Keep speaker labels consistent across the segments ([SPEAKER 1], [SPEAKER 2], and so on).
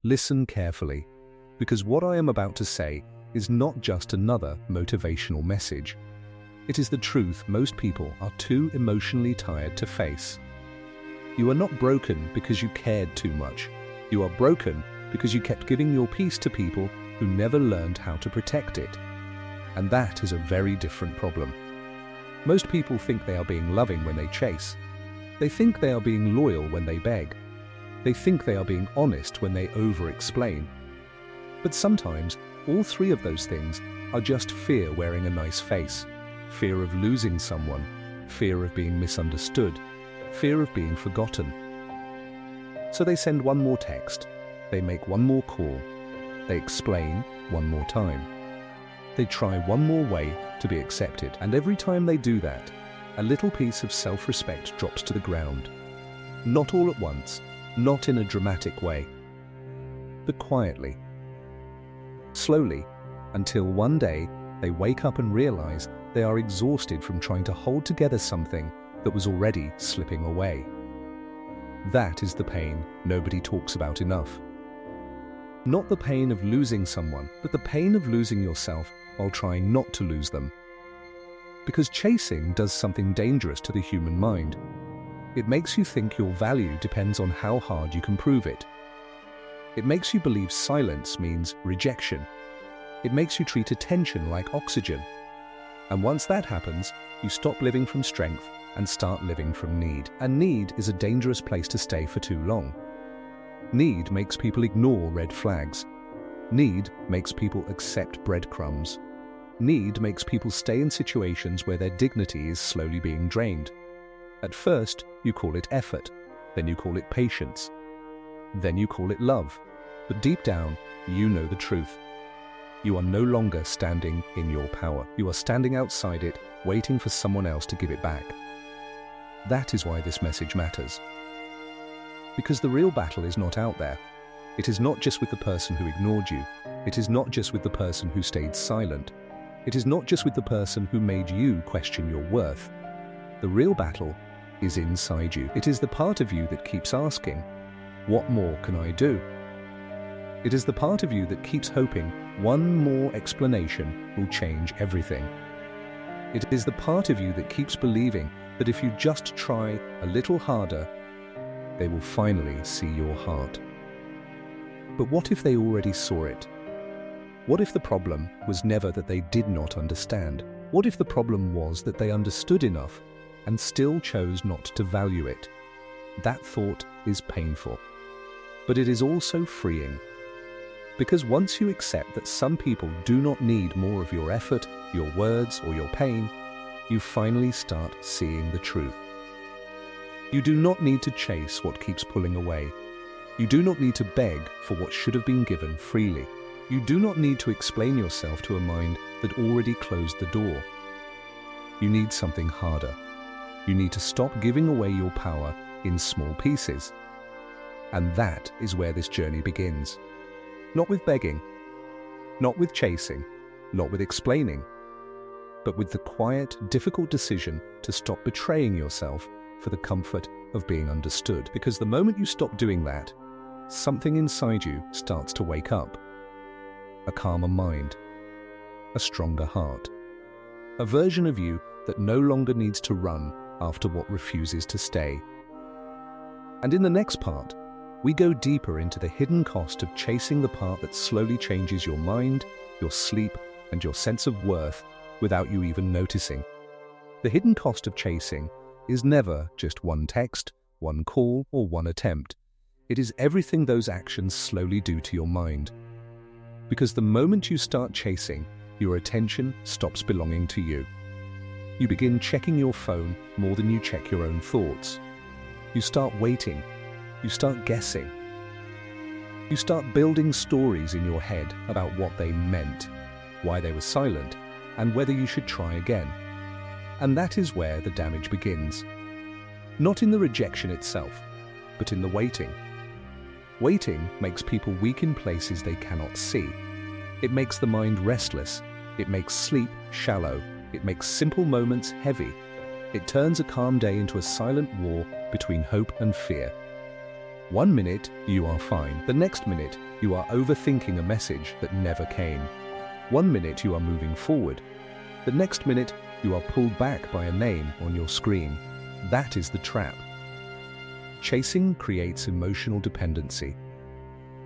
[SPEAKER 1] Listen carefully, because what I am about to say is not just another motivational message. It is the truth most people are too emotionally tired to face. You are not broken because you cared too much. You are broken because you kept giving your peace to people who never learned how to protect it. And that is a very different problem. Most people think they are being loving when they chase. They think they are being loyal when they beg. They think they are being honest when they over-explain. But sometimes, all three of those things are just fear wearing a nice face. Fear of losing someone, fear of being misunderstood, fear of being forgotten. So they send one more text, they make one more call, they explain one more time. They try one more way to be accepted, and every time they do that, a little piece of self-respect drops to the ground. Not all at once, not in a dramatic way, but quietly. Slowly, until one day they wake up and realize they are exhausted from trying to hold together something that was already slipping away. That is the pain nobody talks about enough. Not the pain of losing someone, but the pain of losing yourself while trying not to lose them. Because chasing does something dangerous to the human mind. It makes you think your value depends on how hard you can prove it. It makes you believe silence means rejection. It makes you treat attention like oxygen. And once that happens, you stop living from strength and start living from need. And need is a dangerous place to stay for too long. Need makes people ignore red flags. Need makes people accept breadcrumbs. Need makes people stay in situations where their dignity is slowly being drained. At first, you call it effort, then you call it patience, then you call it love. But deep down, you know the truth. You are no longer standing in your power. You are standing outside it, waiting for someone else to give it back. That is why this message matters. Because the real battle is not out there. It is not just with the person who ignored you. It is not just with the person who stayed silent. It is not just with the person who made you question your worth. The real battle is inside you. It is the part of you that keeps asking, what more can I do? It is the part of you that keeps hoping one more explanation will change everything. It is the part of you that keeps believing that if you just try a little harder, they will finally see your heart. But what if they already saw it? What if the problem was never that they did not understand? What if the problem was that they understood enough and still chose not to value it? That thought is painful, but it is also freeing. Because once you accept that some people do not need more of your effort, your words, or your pain, you finally start seeing the truth. You do not need to chase what keeps pulling away. You do not need to beg for what should have been given freely. You do not need to explain yourself to a mind that already closed the door. You need something harder. You need to stop giving away your power in small pieces. And that is where this journey begins. Not with begging, not with chasing, not with explaining, but with the quiet, difficult decision to stop betraying yourself for the comfort of being understood. Because the moment you stop doing that, something inside you starts to wake up. A calmer mind, a stronger heart, a version of you that no longer needs to run after what refuses to stay. And in the next part, we go deeper into the hidden cost of chasing the part that slowly changes your mind, your sleep, and your sense of worth without you even noticing. The hidden cost of chasing is never just one text, one call, or one attempt. It is everything those actions slowly do to your mind. Because the moment you start chasing, your attention stops belonging to you. You begin checking your phone more than you check your own thoughts. You start waiting. You start guessing. You start building stories in your head about what they meant, why they were silent, and whether you should try again. And that is where the damage begins. Not in the rejection itself, but in the waiting. Waiting makes people weak in places they cannot see. It makes the mind restless. It makes sleep shallow. It makes simple moments heavy. It turns a calm day into a silent war between hope and fear. 1 minute, you are fine. The next minute, you are overthinking a message that never came. One minute you are moving forward. The next minute you are pulled back by a name on your screen. That is the trap. Chasing creates emotional dependency.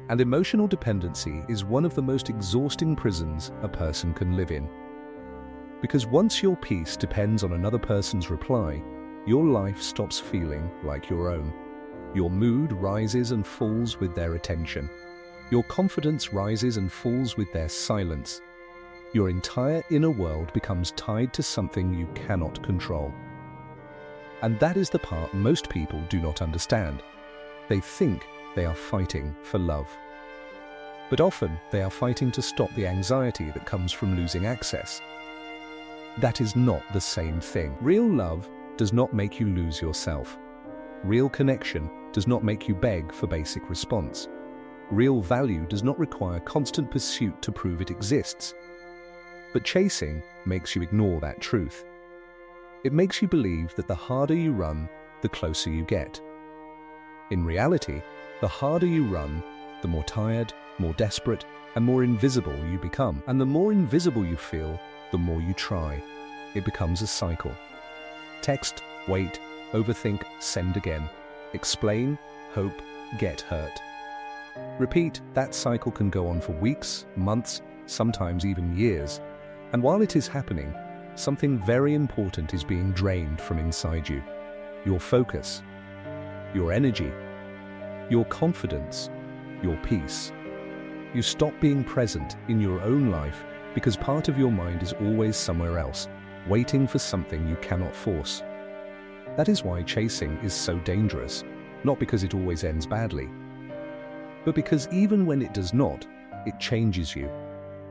[SPEAKER 1] And emotional dependency is one of the most exhausting prisons a person can live in. Because once your peace depends on another person's reply, your life stops feeling like your own. Your mood rises and falls with their attention. Your confidence rises and falls with their silence. Your entire inner world becomes tied to something you cannot control. And that is the part most people do not understand. They think they are fighting for love. But often they are fighting to stop the anxiety that comes from losing access. That is not the same thing. Real love does not make you lose yourself. Real connection does not make you beg for basic response. Real value does not require constant pursuit to prove it exists. But chasing makes you ignore that truth. It makes you believe that the harder you run, the closer you get. In reality, the harder you run, the more tired, more desperate, and more invisible you become. And the more invisible you feel, the more you try. It becomes a cycle. Text, wait, overthink, send again. Explain, hope, get hurt. Repeat, that cycle can go on for weeks, months, sometimes even years. And while it is happening, something very important is being drained from inside you. Your focus, your energy, your confidence, your peace. You stop being present in your own life because part of your mind is always somewhere else, waiting for something you cannot force. That is why chasing is so dangerous, not because it always ends badly, but because even when it does not, it changes you.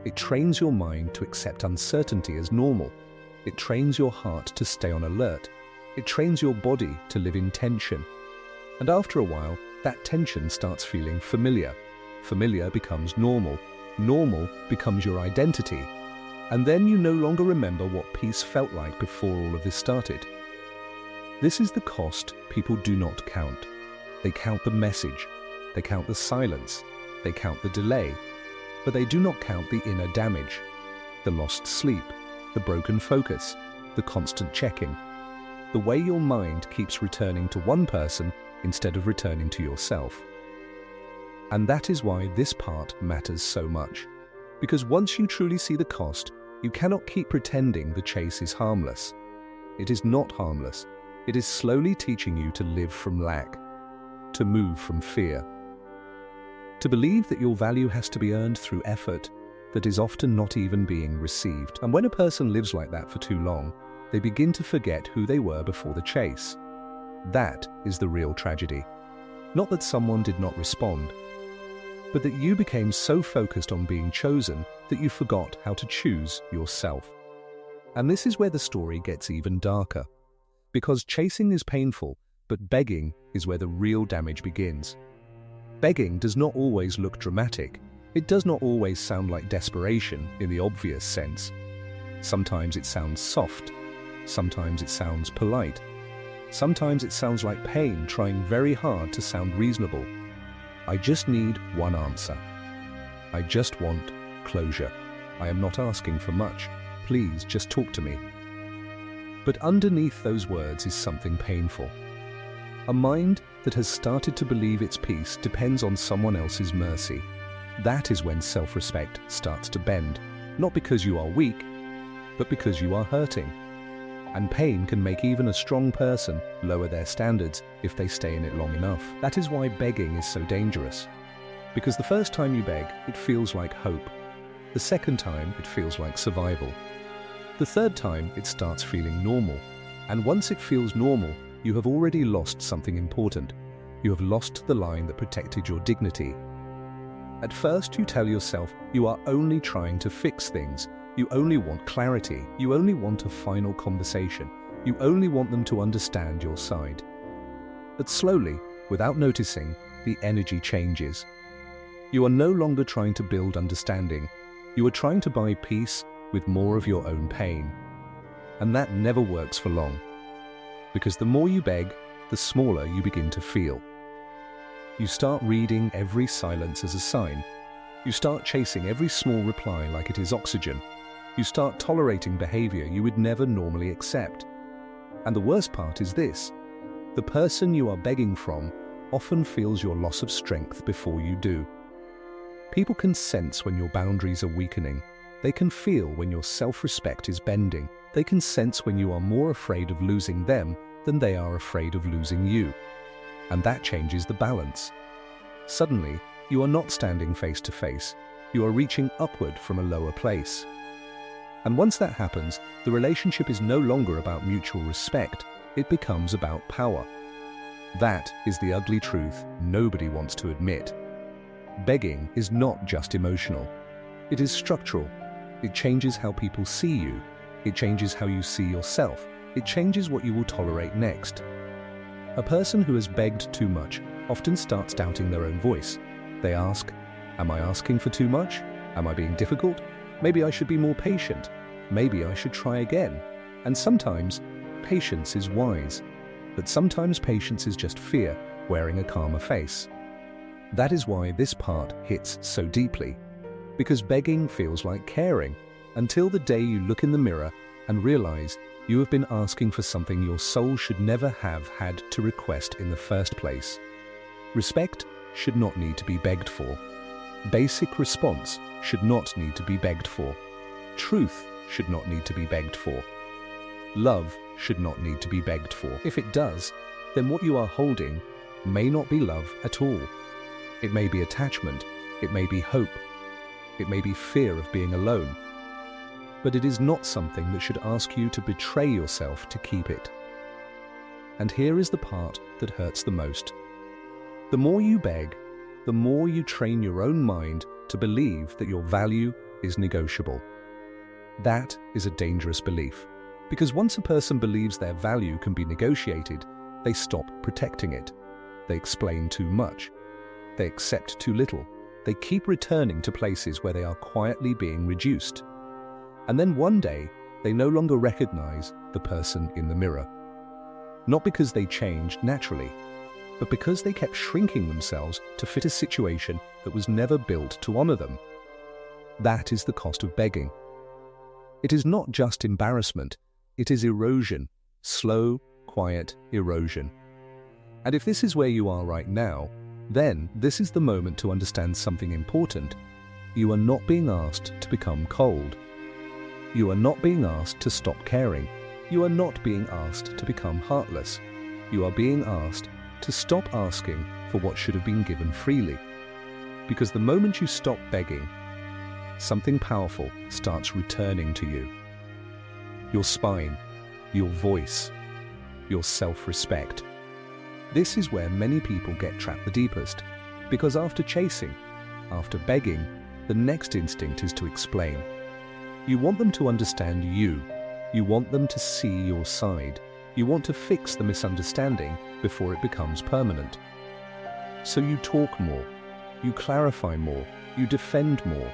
[SPEAKER 1] It trains your mind to accept uncertainty as normal. It trains your heart to stay on alert. It trains your body to live in tension. And after a while, that tension starts feeling familiar. Familiar becomes normal. Normal becomes your identity. And then you no longer remember what peace felt like before all of this started. This is the cost people do not count. They count the message. They count the silence. They count the delay. But they do not count the inner damage, the lost sleep, the broken focus, the constant checking, the way your mind keeps returning to one person instead of returning to yourself. And that is why this part matters so much. Because once you truly see the cost, you cannot keep pretending the chase is harmless. It is not harmless. It is slowly teaching you to live from lack, to move from fear, to believe that your value has to be earned through effort that is often not even being received. And when a person lives like that for too long, they begin to forget who they were before the chase. That is the real tragedy. Not that someone did not respond, but that you became so focused on being chosen that you forgot how to choose yourself. And this is where the story gets even darker. Because chasing is painful, but begging is where the real damage begins. Begging does not always look dramatic. It does not always sound like desperation in the obvious sense. Sometimes it sounds soft. Sometimes it sounds polite. Sometimes it sounds like pain trying very hard to sound reasonable. I just need one answer. I just want closure. I am not asking for much. Please just talk to me. But underneath those words is something painful. A mind that has started to believe its peace depends on someone else's mercy. That is when self-respect starts to bend, not because you are weak, but because you are hurting. And pain can make even a strong person lower their standards if they stay in it long enough. That is why begging is so dangerous. Because the first time you beg, it feels like hope. The second time, it feels like survival. The third time, it starts feeling normal. And once it feels normal, you have already lost something important. You have lost the line that protected your dignity. At first, you tell yourself you are only trying to fix things. You only want clarity. You only want a final conversation. You only want them to understand your side. But slowly, without noticing, the energy changes. You are no longer trying to build understanding. You are trying to buy peace with more of your own pain. And that never works for long. Because the more you beg, the smaller you begin to feel. You start reading every silence as a sign. You start chasing every small reply like it is oxygen. You start tolerating behavior you would never normally accept. And the worst part is this: the person you are begging from often feels your loss of strength before you do. People can sense when your boundaries are weakening. They can feel when your self-respect is bending. They can sense when you are more afraid of losing them than they are afraid of losing you. And that changes the balance. Suddenly, you are not standing face to face. You are reaching upward from a lower place. And once that happens, the relationship is no longer about mutual respect. It becomes about power. That is the ugly truth nobody wants to admit. Begging is not just emotional. It is structural. It changes how people see you. It changes how you see yourself. It changes what you will tolerate next. A person who has begged too much often starts doubting their own voice. They ask, am I asking for too much? Am I being difficult? Maybe I should be more patient. Maybe I should try again. And sometimes, patience is wise. But sometimes patience is just fear wearing a calmer face. That is why this part hits so deeply. Because begging feels like caring, until the day you look in the mirror and realize you have been asking for something your soul should never have had to request in the first place. Respect should not need to be begged for. Basic response should not need to be begged for. Truth should not need to be begged for. Love should not need to be begged for. If it does, then what you are holding may not be love at all. It may be attachment. It may be hope. It may be fear of being alone. But it is not something that should ask you to betray yourself to keep it. And here is the part that hurts the most. The more you beg, the more you train your own mind to believe that your value is negotiable. That is a dangerous belief, because once a person believes their value can be negotiated, they stop protecting it. They explain too much. They accept too little. They keep returning to places where they are quietly being reduced. And then one day, they no longer recognize the person in the mirror. Not because they changed naturally, but because they kept shrinking themselves to fit a situation that was never built to honor them. That is the cost of begging. It is not just embarrassment, it is erosion, slow, quiet erosion. And if this is where you are right now, then this is the moment to understand something important. You are not being asked to become cold. You are not being asked to stop caring. You are not being asked to become heartless. You are being asked to stop asking for what should have been given freely. Because the moment you stop begging, something powerful starts returning to you. Your spine, your voice, your self-respect. This is where many people get trapped the deepest, because after chasing, after begging, the next instinct is to explain. You want them to understand you. You want them to see your side. You want to fix the misunderstanding before it becomes permanent. So you talk more, you clarify more, you defend more.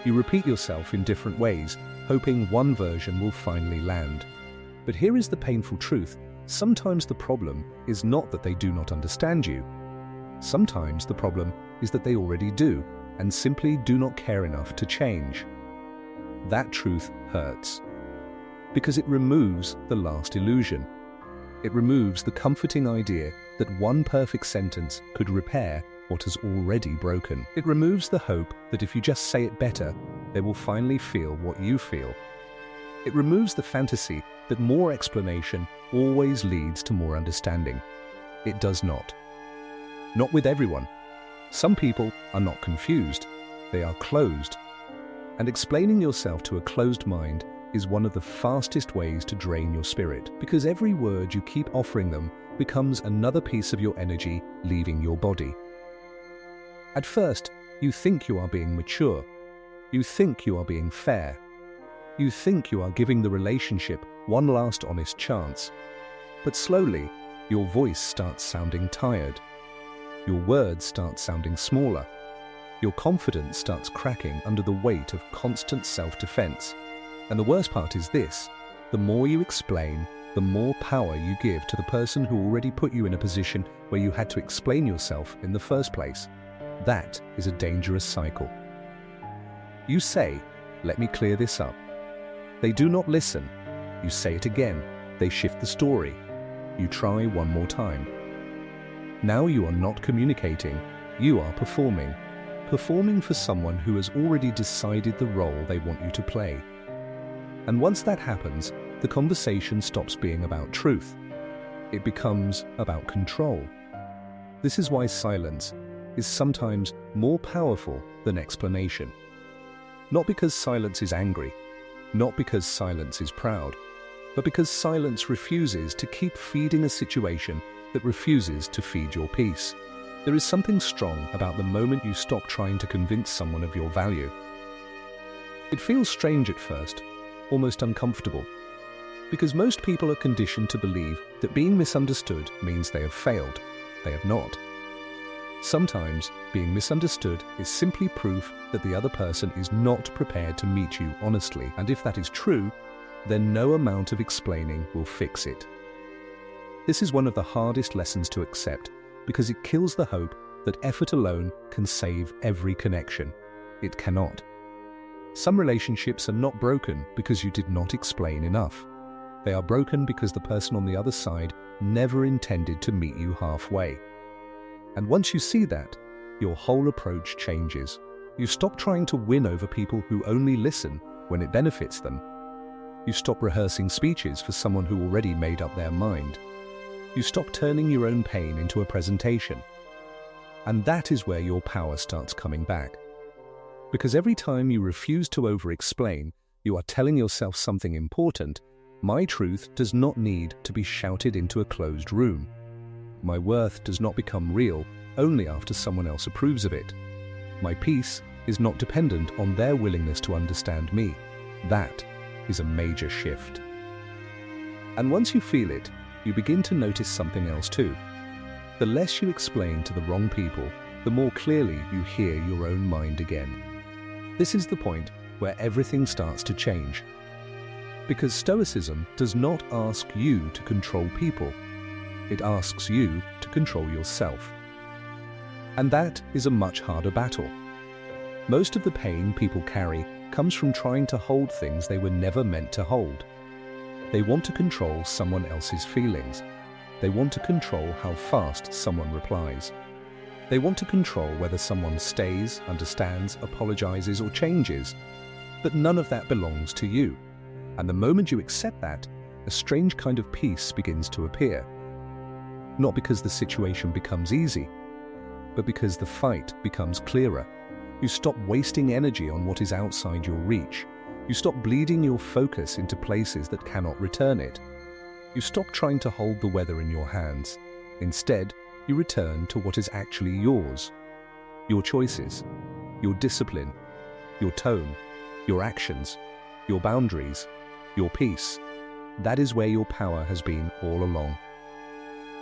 [SPEAKER 1] You repeat yourself in different ways, hoping one version will finally land. But here is the painful truth. Sometimes the problem is not that they do not understand you. Sometimes the problem is that they already do, and simply do not care enough to change. That truth hurts, because it removes the last illusion. It removes the comforting idea that one perfect sentence could repair what has already broken. It removes the hope that if you just say it better, they will finally feel what you feel. It removes the fantasy that more explanation always leads to more understanding. It does not. Not with everyone. Some people are not confused, they are closed. And explaining yourself to a closed mind is one of the fastest ways to drain your spirit, because every word you keep offering them becomes another piece of your energy leaving your body. At first, you think you are being mature. You think you are being fair. You think you are giving the relationship one last honest chance. But slowly, your voice starts sounding tired. Your words start sounding smaller. Your confidence starts cracking under the weight of constant self-defense. And the worst part is this: the more you explain, the more power you give to the person who already put you in a position where you had to explain yourself in the first place. That is a dangerous cycle. You say, "Let me clear this up." They do not listen. You say it again. They shift the story. You try one more time. Now you are not communicating, you are performing. Performing for someone who has already decided the role they want you to play. And once that happens, the conversation stops being about truth. It becomes about control. This is why silence is sometimes more powerful than explanation. Not because silence is angry, not because silence is proud, but because silence refuses to keep feeding a situation that refuses to feed your peace. There is something strong about the moment you stop trying to convince someone of your value. It feels strange at first, almost uncomfortable, because most people are conditioned to believe that being misunderstood means they have failed. They have not. Sometimes, being misunderstood is simply proof that the other person is not prepared to meet you honestly, and if that is true, then no amount of explaining will fix it. This is one of the hardest lessons to accept because it kills the hope that effort alone can save every connection. It cannot. Some relationships are not broken because you did not explain enough. They are broken because the person on the other side never intended to meet you halfway. And once you see that, your whole approach changes. You stop trying to win over people who only listen when it benefits them. You stop rehearsing speeches for someone who already made up their mind. You stop turning your own pain into a presentation. And that is where your power starts coming back. Because every time you refuse to over-explain, you are telling yourself something important. My truth does not need to be shouted into a closed room. My worth does not become real only after someone else approves of it. My peace is not dependent on their willingness to understand me. That is a major shift. And once you feel it, you begin to notice something else too. The less you explain to the wrong people, the more clearly you hear your own mind again. This is the point where everything starts to change. Because Stoicism does not ask you to control people. It asks you to control yourself. And that is a much harder battle. Most of the pain people carry comes from trying to hold things they were never meant to hold. They want to control someone else's feelings. They want to control how fast someone replies. They want to control whether someone stays, understands, apologizes, or changes. But none of that belongs to you. And the moment you accept that, a strange kind of peace begins to appear. Not because the situation becomes easy, but because the fight becomes clearer. You stop wasting energy on what is outside your reach. You stop bleeding your focus into places that cannot return it. You stop trying to hold the weather in your hands. Instead, you return to what is actually yours. Your choices, your discipline, your tone, your actions, your boundaries, your peace. That is where your power has been all along.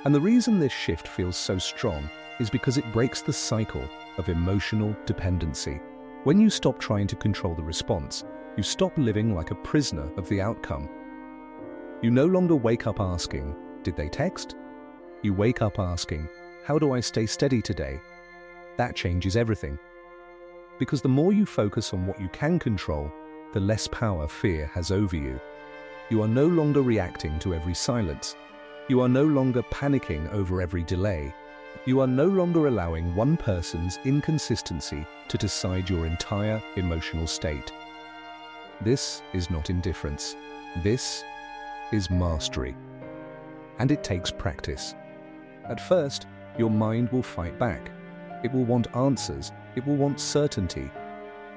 [SPEAKER 1] And the reason this shift feels so strong is because it breaks the cycle of emotional dependency. When you stop trying to control the response, you stop living like a prisoner of the outcome. You no longer wake up asking, "Did they text?" You wake up asking, "How do I stay steady today?" That changes everything. Because the more you focus on what you can control, the less power fear has over you. You are no longer reacting to every silence. You are no longer panicking over every delay. You are no longer allowing one person's inconsistency to decide your entire emotional state. This is not indifference. This is mastery. And it takes practice. At first, your mind will fight back. It will want answers. It will want certainty.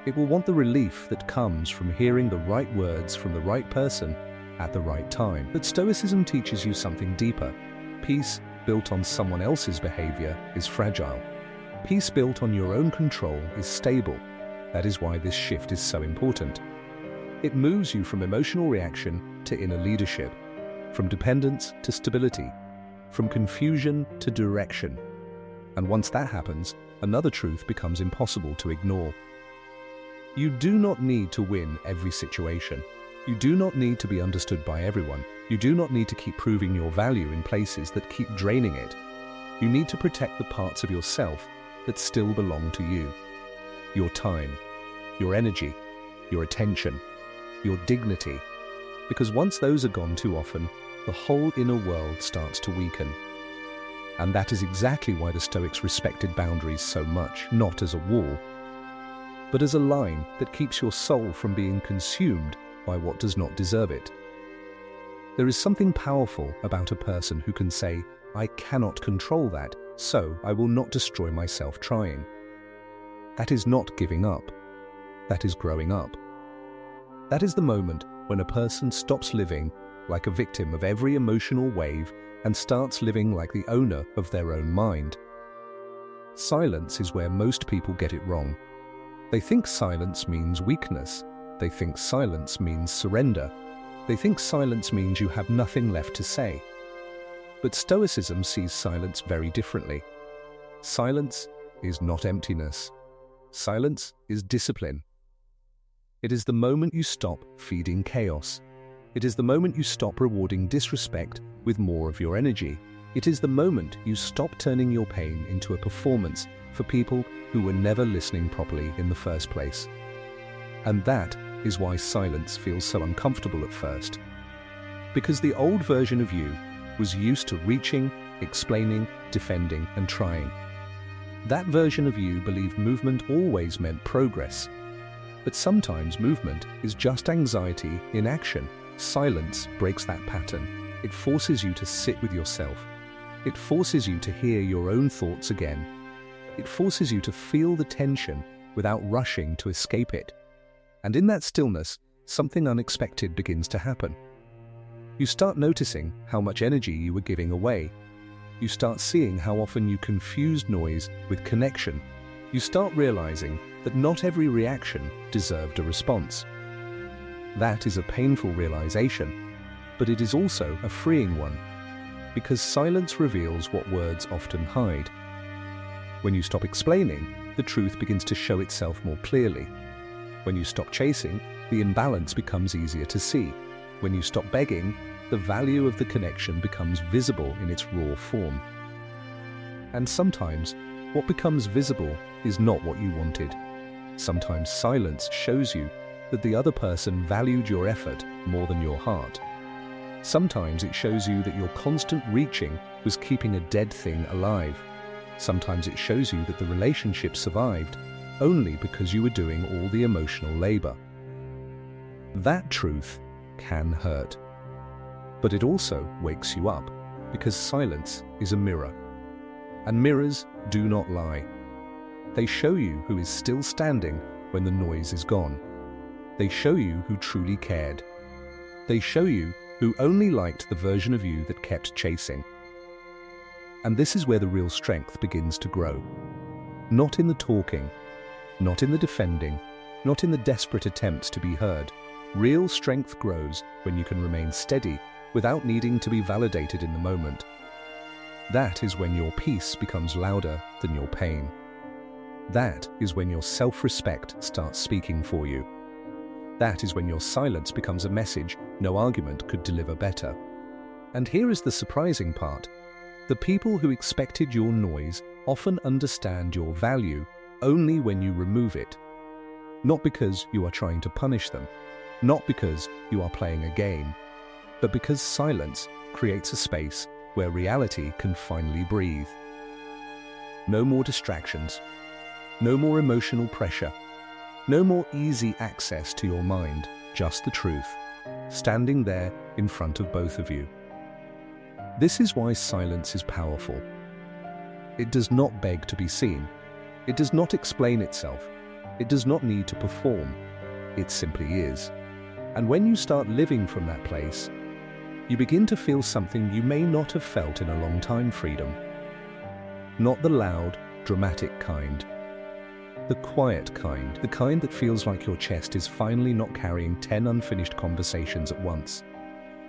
[SPEAKER 1] It will want the relief that comes from hearing the right words from the right person at the right time. But Stoicism teaches you something deeper. Peace built on someone else's behavior is fragile. Peace built on your own control is stable. That is why this shift is so important. It moves you from emotional reaction to inner leadership, from dependence to stability, from confusion to direction. And once that happens, another truth becomes impossible to ignore. You do not need to win every situation. You do not need to be understood by everyone. You do not need to keep proving your value in places that keep draining it. You need to protect the parts of yourself that still belong to you. Your time, your energy, your attention, your dignity. Because once those are gone too often, the whole inner world starts to weaken. And that is exactly why the Stoics respected boundaries so much, not as a wall, but as a line that keeps your soul from being consumed by what does not deserve it. There is something powerful about a person who can say, "I cannot control that, so I will not destroy myself trying." That is not giving up. That is growing up. That is the moment when a person stops living like a victim of every emotional wave and starts living like the owner of their own mind. Silence is where most people get it wrong. They think silence means weakness. They think silence means surrender. They think silence means you have nothing left to say. But Stoicism sees silence very differently. Silence is not emptiness. Silence is discipline. It is the moment you stop feeding chaos. It is the moment you stop rewarding disrespect with more of your energy. It is the moment you stop turning your pain into a performance for people who were never listening properly in the first place. And that is why silence feels so uncomfortable at first. Because the old version of you was used to reaching, explaining, defending, and trying. That version of you believed movement always meant progress. But sometimes movement is just anxiety in action. Silence breaks that pattern. It forces you to sit with yourself. It forces you to hear your own thoughts again. It forces you to feel the tension without rushing to escape it. And in that stillness, something unexpected begins to happen. You start noticing how much energy you were giving away. You start seeing how often you confused noise with connection. You start realizing that not every reaction deserved a response. That is a painful realization, but it is also a freeing one, because silence reveals what words often hide. When you stop explaining, the truth begins to show itself more clearly. When you stop chasing, the imbalance becomes easier to see. When you stop begging, the value of the connection becomes visible in its raw form. And sometimes, what becomes visible is not what you wanted. Sometimes silence shows you that the other person valued your effort more than your heart. Sometimes it shows you that your constant reaching was keeping a dead thing alive. Sometimes it shows you that the relationship survived only because you were doing all the emotional labor. That truth can hurt. But it also wakes you up, because silence is a mirror. And mirrors do not lie. They show you who is still standing when the noise is gone. They show you who truly cared. They show you who only liked the version of you that kept chasing. And this is where the real strength begins to grow. Not in the talking, not in the defending, not in the desperate attempts to be heard. Real strength grows when you can remain steady without needing to be validated in the moment. That is when your peace becomes louder than your pain. That is when your self-respect starts speaking for you. That is when your silence becomes a message no argument could deliver better. And here is the surprising part. The people who expected your noise often understand your value only when you remove it. Not because you are trying to punish them, not because you are playing a game, but because silence creates a space where reality can finally breathe. No more distractions, no more emotional pressure, no more easy access to your mind, just the truth, standing there in front of both of you. This is why silence is powerful. It does not beg to be seen. It does not explain itself. It does not need to perform. It simply is. And when you start living from that place, you begin to feel something you may not have felt in a long time: freedom. Not the loud, dramatic kind. The quiet kind, the kind that feels like your chest is finally not carrying 10 unfinished conversations at once.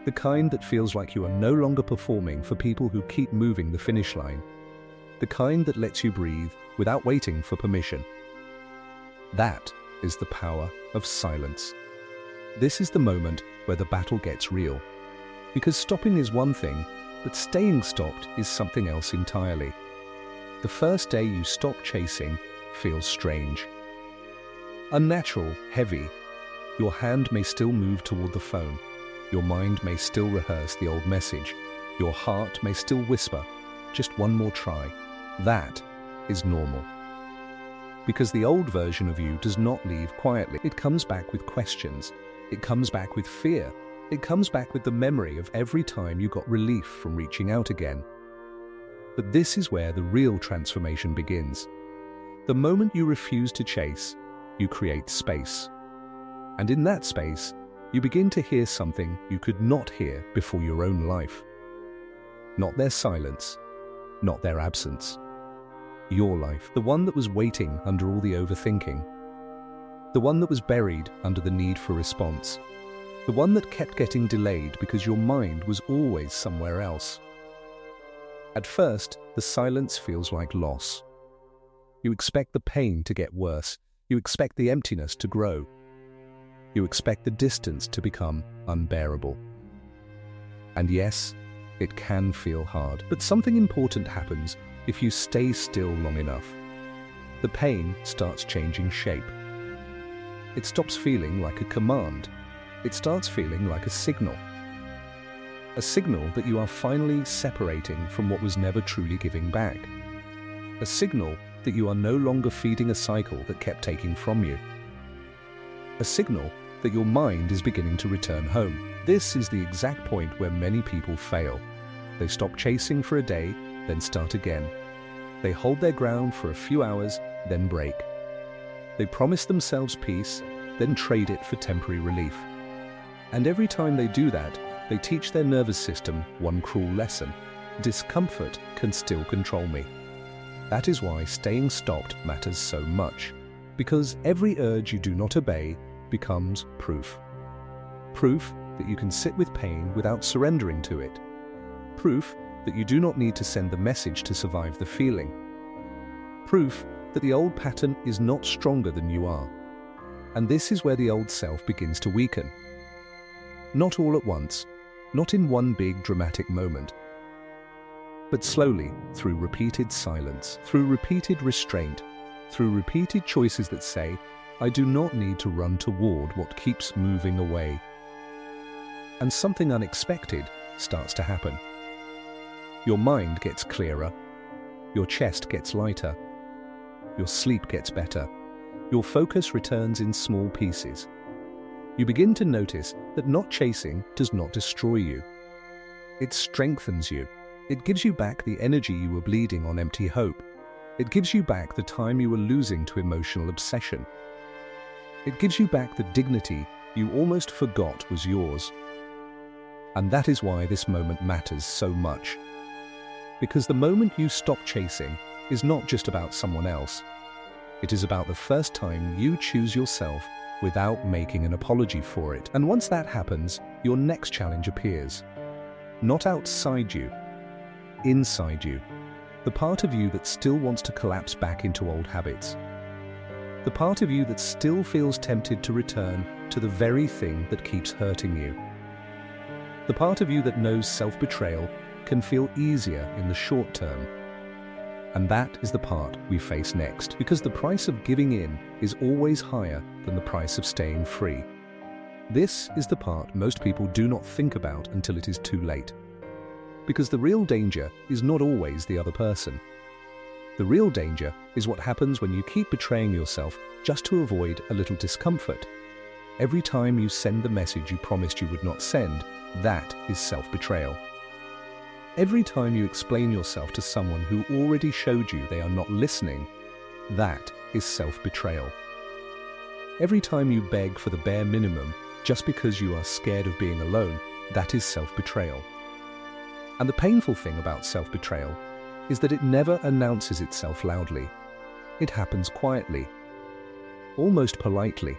[SPEAKER 1] The kind that feels like you are no longer performing for people who keep moving the finish line. The kind that lets you breathe without waiting for permission. That is the power of silence. This is the moment where the battle gets real. Because stopping is one thing, but staying stopped is something else entirely. The first day you stop chasing feels strange. Unnatural, heavy. Your hand may still move toward the phone. Your mind may still rehearse the old message. Your heart may still whisper, just one more try. That is normal. Because the old version of you does not leave quietly. It comes back with questions. It comes back with fear. It comes back with the memory of every time you got relief from reaching out again. But this is where the real transformation begins. The moment you refuse to chase, you create space. And in that space, you begin to hear something you could not hear before your own life. Not their silence, not their absence. Your life, the one that was waiting under all the overthinking. The one that was buried under the need for response. The one that kept getting delayed because your mind was always somewhere else. At first, the silence feels like loss. You expect the pain to get worse. You expect the emptiness to grow. You expect the distance to become unbearable. And yes, it can feel hard. But something important happens if you stay still long enough. The pain starts changing shape. It stops feeling like a command. It starts feeling like a signal. A signal that you are finally separating from what was never truly giving back. A signal that you are no longer feeding a cycle that kept taking from you. A signal that your mind is beginning to return home. This is the exact point where many people fail. They stop chasing for a day, then start again. They hold their ground for a few hours, then break. They promise themselves peace, then trade it for temporary relief. And every time they do that, they teach their nervous system one cruel lesson. Discomfort can still control me. That is why staying stopped matters so much. Because every urge you do not obey becomes proof. Proof that you can sit with pain without surrendering to it. Proof that you do not need to send the message to survive the feeling. Proof that the old pattern is not stronger than you are. And this is where the old self begins to weaken. Not all at once, not in one big dramatic moment, but slowly, through repeated silence, through repeated restraint, through repeated choices that say, I do not need to run toward what keeps moving away. And something unexpected starts to happen. Your mind gets clearer, your chest gets lighter, your sleep gets better, your focus returns in small pieces. You begin to notice that not chasing does not destroy you. It strengthens you. It gives you back the energy you were bleeding on empty hope. It gives you back the time you were losing to emotional obsession. It gives you back the dignity you almost forgot was yours. And that is why this moment matters so much. Because the moment you stop chasing is not just about someone else. It is about the first time you choose yourself without making an apology for it. And once that happens, your next challenge appears. Not outside you, inside you. The part of you that still wants to collapse back into old habits. The part of you that still feels tempted to return to the very thing that keeps hurting you. The part of you that knows self-betrayal can feel easier in the short term. And that is the part we face next, because the price of giving in is always higher than the price of staying free. This is the part most people do not think about until it is too late. Because the real danger is not always the other person. The real danger is what happens when you keep betraying yourself just to avoid a little discomfort. Every time you send the message you promised you would not send, that is self-betrayal. Every time you explain yourself to someone who already showed you they are not listening, that is self-betrayal. Every time you beg for the bare minimum just because you are scared of being alone, that is self-betrayal. And the painful thing about self-betrayal is that it never announces itself loudly. It happens quietly, almost politely.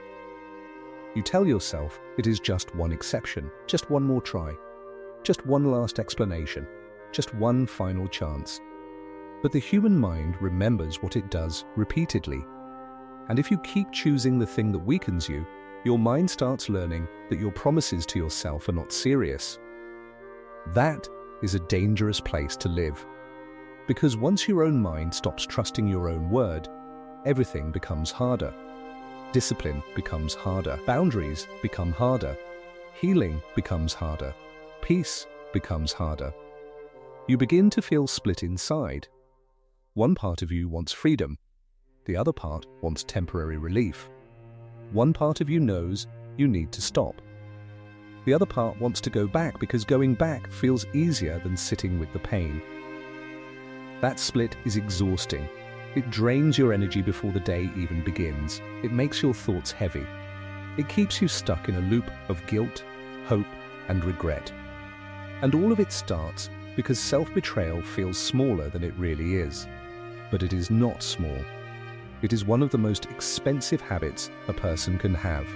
[SPEAKER 1] You tell yourself it is just one exception, just one more try, just one last explanation, just one final chance. But the human mind remembers what it does repeatedly. And if you keep choosing the thing that weakens you, your mind starts learning that your promises to yourself are not serious. That is a dangerous place to live. Because once your own mind stops trusting your own word, everything becomes harder. Discipline becomes harder. Boundaries become harder. Healing becomes harder. Peace becomes harder. You begin to feel split inside. One part of you wants freedom. The other part wants temporary relief. One part of you knows you need to stop. The other part wants to go back because going back feels easier than sitting with the pain. That split is exhausting. It drains your energy before the day even begins. It makes your thoughts heavy. It keeps you stuck in a loop of guilt, hope, and regret. And all of it starts because self-betrayal feels smaller than it really is. But it is not small. It is one of the most expensive habits a person can have.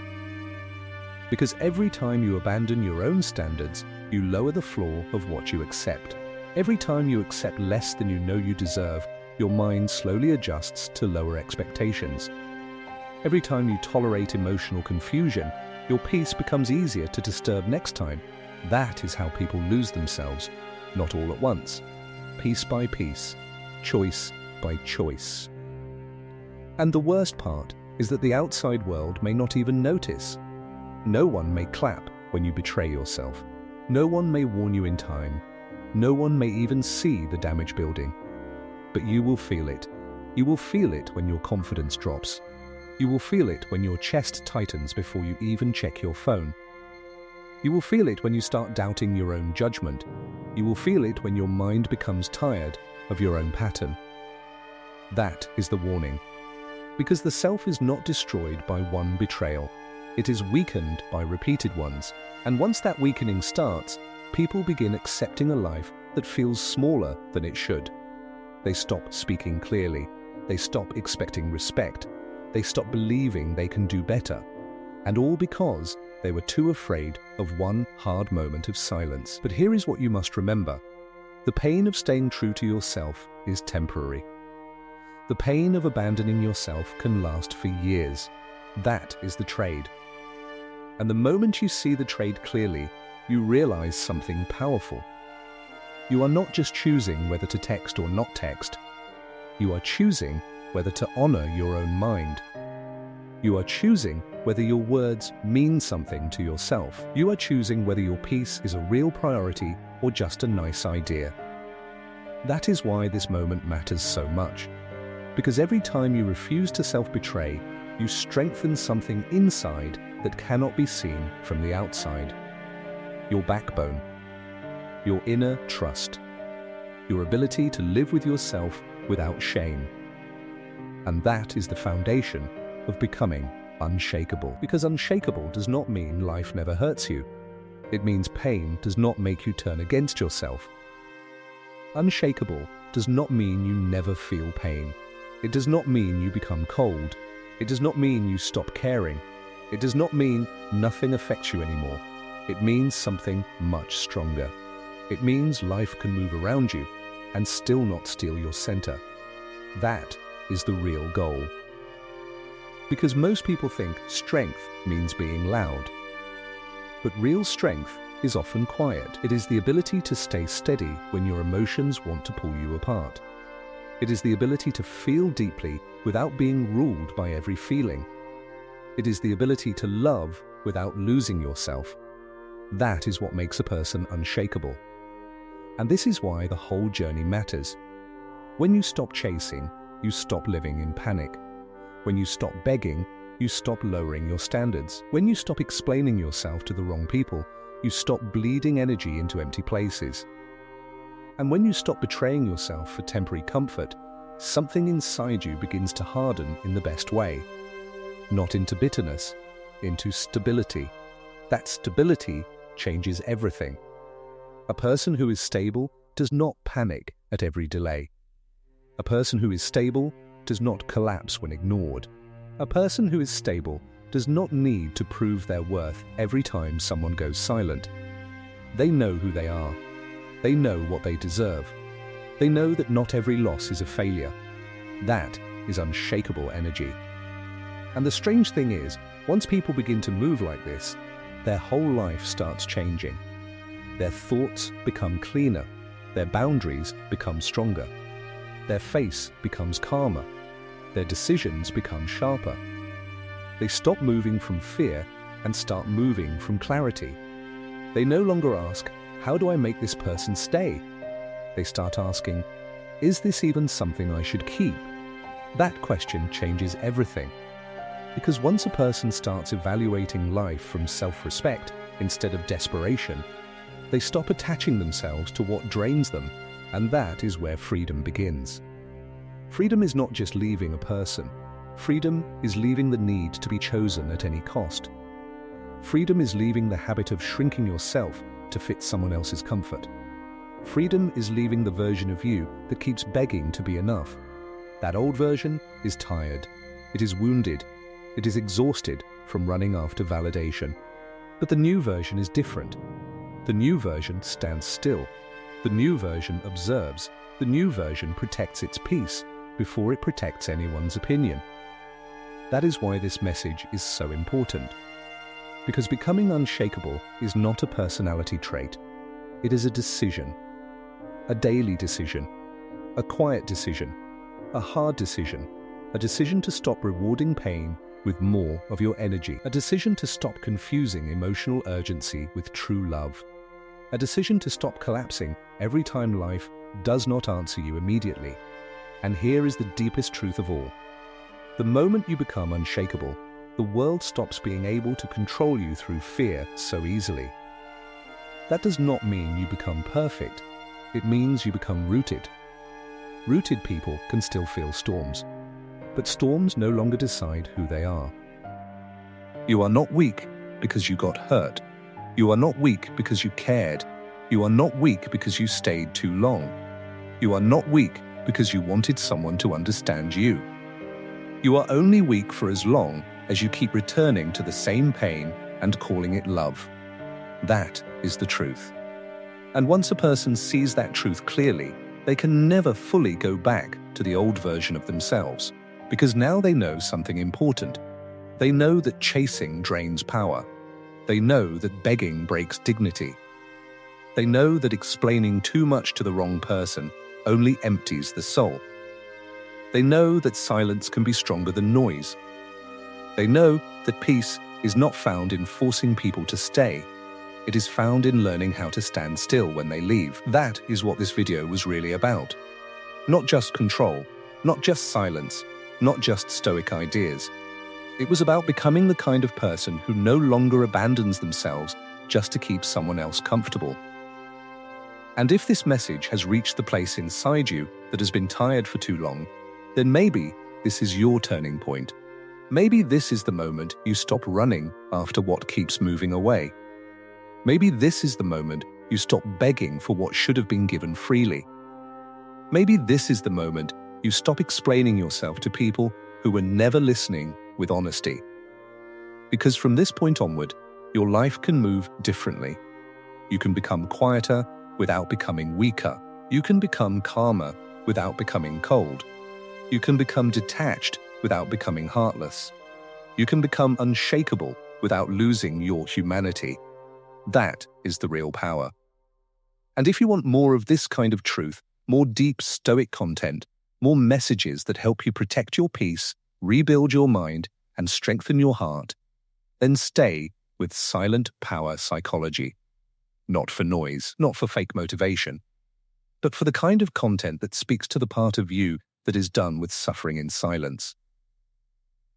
[SPEAKER 1] Because every time you abandon your own standards, you lower the floor of what you accept. Every time you accept less than you know you deserve, your mind slowly adjusts to lower expectations. Every time you tolerate emotional confusion, your peace becomes easier to disturb next time. That is how people lose themselves, not all at once, piece by piece, choice by choice. And the worst part is that the outside world may not even notice. No one may clap when you betray yourself. No one may warn you in time. No one may even see the damage building. But you will feel it. You will feel it when your confidence drops. You will feel it when your chest tightens before you even check your phone. You will feel it when you start doubting your own judgment. You will feel it when your mind becomes tired of your own pattern. That is the warning. Because the self is not destroyed by one betrayal. It is weakened by repeated ones. And once that weakening starts, people begin accepting a life that feels smaller than it should. They stop speaking clearly. They stop expecting respect. They stop believing they can do better. And all because they were too afraid of one hard moment of silence. But here is what you must remember. The pain of staying true to yourself is temporary. The pain of abandoning yourself can last for years. That is the trade. And the moment you see the trade clearly, you realize something powerful. You are not just choosing whether to text or not text. You are choosing whether to honor your own mind. You are choosing whether your words mean something to yourself. You are choosing whether your peace is a real priority or just a nice idea. That is why this moment matters so much. Because every time you refuse to self-betray, you strengthen something inside that cannot be seen from the outside. Your backbone, your inner trust, your ability to live with yourself without shame. And that is the foundation of becoming unshakable. Because unshakable does not mean life never hurts you. It means pain does not make you turn against yourself. Unshakable does not mean you never feel pain. It does not mean you become cold. It does not mean you stop caring. It does not mean nothing affects you anymore. It means something much stronger. It means life can move around you and still not steal your center. That is the real goal. Because most people think strength means being loud. But real strength is often quiet. It is the ability to stay steady when your emotions want to pull you apart. It is the ability to feel deeply without being ruled by every feeling. It is the ability to love without losing yourself. That is what makes a person unshakable. And this is why the whole journey matters. When you stop chasing, you stop living in panic. When you stop begging, you stop lowering your standards. When you stop explaining yourself to the wrong people, you stop bleeding energy into empty places. And when you stop betraying yourself for temporary comfort, something inside you begins to harden in the best way. Not into bitterness, into stability. That stability changes everything. A person who is stable does not panic at every delay. A person who is stable does not collapse when ignored. A person who is stable does not need to prove their worth every time someone goes silent. They know who they are. They know what they deserve. They know that not every loss is a failure. That is unshakable energy. And the strange thing is, once people begin to move like this, their whole life starts changing. Their thoughts become cleaner. Their boundaries become stronger. Their face becomes calmer. Their decisions become sharper. They stop moving from fear and start moving from clarity. They no longer ask, how do I make this person stay? They start asking, is this even something I should keep? That question changes everything. Because once a person starts evaluating life from self-respect instead of desperation, they stop attaching themselves to what drains them, and that is where freedom begins. Freedom is not just leaving a person. Freedom is leaving the need to be chosen at any cost. Freedom is leaving the habit of shrinking yourself to fit someone else's comfort. Freedom is leaving the version of you that keeps begging to be enough. That old version is tired. It is wounded. It is exhausted from running after validation. But the new version is different. The new version stands still. The new version observes. The new version protects its peace before it protects anyone's opinion. That is why this message is so important. Because becoming unshakable is not a personality trait. It is a decision. A daily decision. A quiet decision. A hard decision. A decision to stop rewarding pain with more of your energy. A decision to stop confusing emotional urgency with true love. A decision to stop collapsing every time life does not answer you immediately. And here is the deepest truth of all. The moment you become unshakable, the world stops being able to control you through fear so easily. That does not mean you become perfect. It means you become rooted. Rooted people can still feel storms, but storms no longer decide who they are. You are not weak because you got hurt. You are not weak because you cared. You are not weak because you stayed too long. You are not weak because you wanted someone to understand you. You are only weak for as long as you keep returning to the same pain and calling it love. That is the truth. And once a person sees that truth clearly, they can never fully go back to the old version of themselves, because now they know something important. They know that chasing drains power. They know that begging breaks dignity. They know that explaining too much to the wrong person only empties the soul. They know that silence can be stronger than noise. They know that peace is not found in forcing people to stay. It is found in learning how to stand still when they leave. That is what this video was really about. Not just control, not just silence, not just stoic ideas. It was about becoming the kind of person who no longer abandons themselves just to keep someone else comfortable. And if this message has reached the place inside you that has been tired for too long, then maybe this is your turning point. Maybe this is the moment you stop running after what keeps moving away. Maybe this is the moment you stop begging for what should have been given freely. Maybe this is the moment you stop explaining yourself to people who were never listening with honesty. Because from this point onward, your life can move differently. You can become quieter without becoming weaker. You can become calmer without becoming cold. You can become detached without becoming heartless. You can become unshakable without losing your humanity. That is the real power. And if you want more of this kind of truth, more deep stoic content, more messages that help you protect your peace, rebuild your mind, and strengthen your heart, then stay with Silent Power Psychology. Not for noise, not for fake motivation, but for the kind of content that speaks to the part of you that is done with suffering in silence.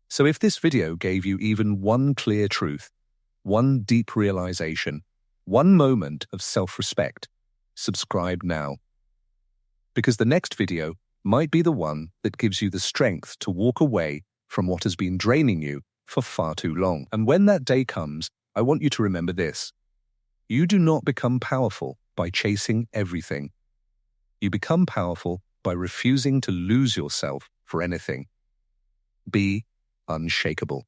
[SPEAKER 1] So if this video gave you even one clear truth, one deep realization, one moment of self-respect, subscribe now. Because the next video might be the one that gives you the strength to walk away from what has been draining you for far too long. And when that day comes, I want you to remember this. You do not become powerful by chasing everything. You become powerful by refusing to lose yourself for anything. Be unshakable.